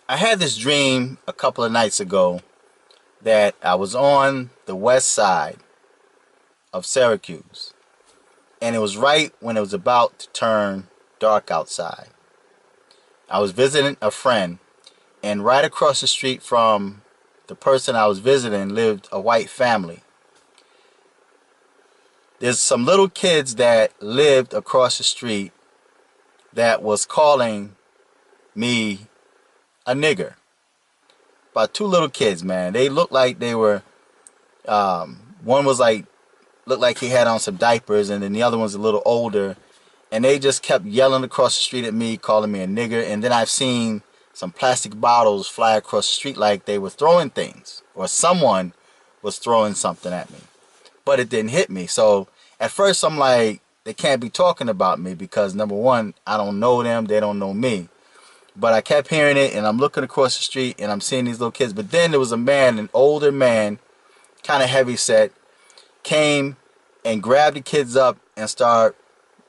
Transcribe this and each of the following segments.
I had this dream a couple of nights ago that I was on the west side of Syracuse, and it was right when it was about to turn dark outside. I was visiting a friend, and right across the street from the person I was visiting lived a white family. There's some little kids that lived across the street that was calling me a nigger. About two little kids, man. They looked like they were, one was like, looked like he had on some diapers, and then the other one's a little older. And they just kept yelling across the street at me, calling me a nigger. And then I've seen some plastic bottles fly across the street like they were throwing things, or someone was throwing something at me. But it didn't hit me. So at first I'm like, they can't be talking about me because, number one, I don't know them, they don't know me. But I kept hearing it, and I'm looking across the street, and I'm seeing these little kids. But then there was a man, an older man, kind of heavy set, came and grabbed the kids up and started,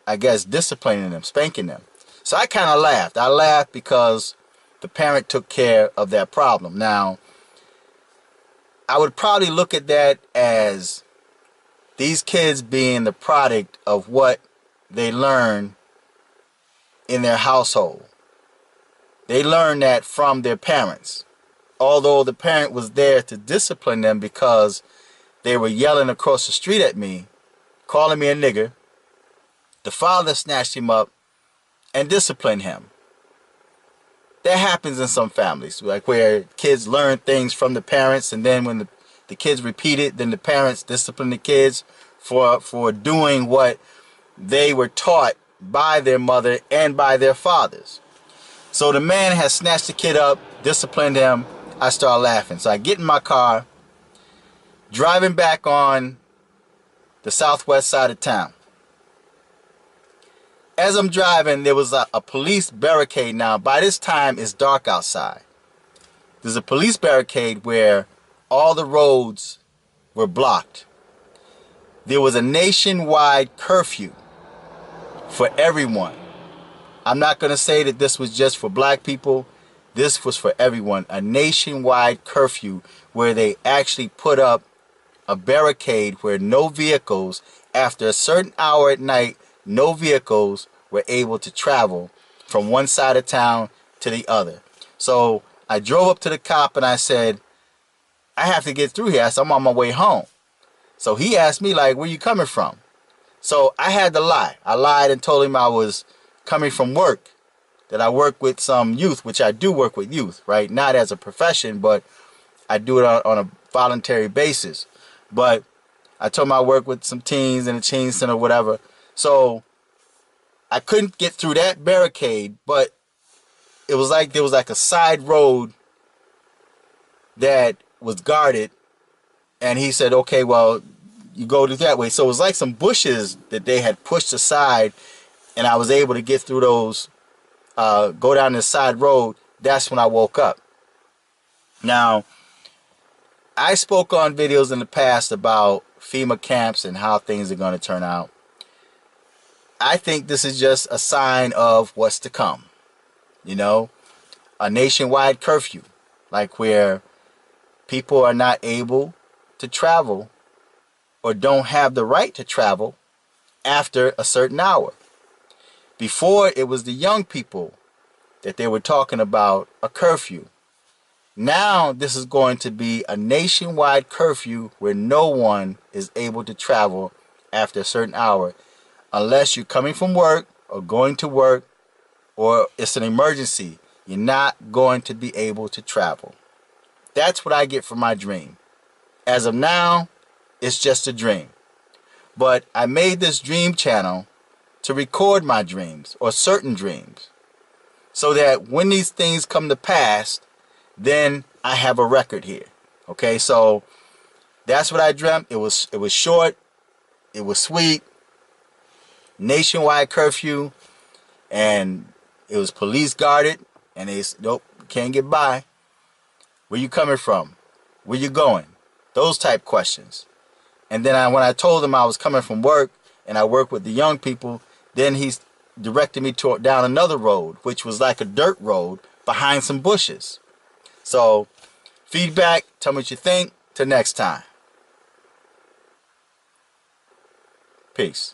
I guess, disciplining them, spanking them. So I kind of laughed. I laughed because the parent took care of that problem. Now, I would probably look at that as these kids being the product of what they learn in their household. They learned that from their parents. Although the parent was there to discipline them because they were yelling across the street at me, calling me a nigger, the father snatched him up and disciplined him. That happens in some families, like where kids learn things from the parents, and then when the kids repeat it, then the parents discipline the kids for doing what they were taught by their mother and by their fathers. So the man has snatched the kid up, disciplined him. I start laughing. So I get in my car, driving back on the southwest side of town. As I'm driving, there was a police barricade. Now, by this time, it's dark outside. There's a police barricade where all the roads were blocked. There was a nationwide curfew for everyone. I'm not going to say that this was just for black people. This was for everyone. A nationwide curfew where they actually put up a barricade where no vehicles, after a certain hour at night, no vehicles were able to travel from one side of town to the other. So I drove up to the cop and I said, I have to get through here. I said, I'm on my way home. So he asked me, like, where you coming from? So I had to lie. I lied and told him I was coming from work, that I work with some youth, which I do work with youth, right? Not as a profession, but I do it on a voluntary basis. But I told him I work with some teens in a teen center or whatever. So I couldn't get through that barricade, but it was like there was like a side road that was guarded. And he said, okay, well, you go that way. So it was like some bushes that they had pushed aside, and I was able to get through those, go down this side road. That's when I woke up. Now, I spoke on videos in the past about FEMA camps and how things are going to turn out. I think this is just a sign of what's to come. You know, a nationwide curfew, like where people are not able to travel or don't have the right to travel after a certain hour. Before, it was the young people that they were talking about a curfew. Now, this is going to be a nationwide curfew where no one is able to travel after a certain hour unless you're coming from work or going to work or it's an emergency. You're not going to be able to travel. That's what I get from my dream. As of now, it's just a dream. But I made this dream channel to record my dreams or certain dreams so that when these things come to pass, then I have a record here. Okay, so that's what I dreamt. It was short, it was sweet, nationwide curfew, and it was police guarded, and they said, nope, can't get by. Where you coming from? Where you going? Those type questions. And then when I told him I was coming from work and I work with the young people, then he's directed me down another road, which was like a dirt road behind some bushes. So, feedback, tell me what you think. Till next time. Peace.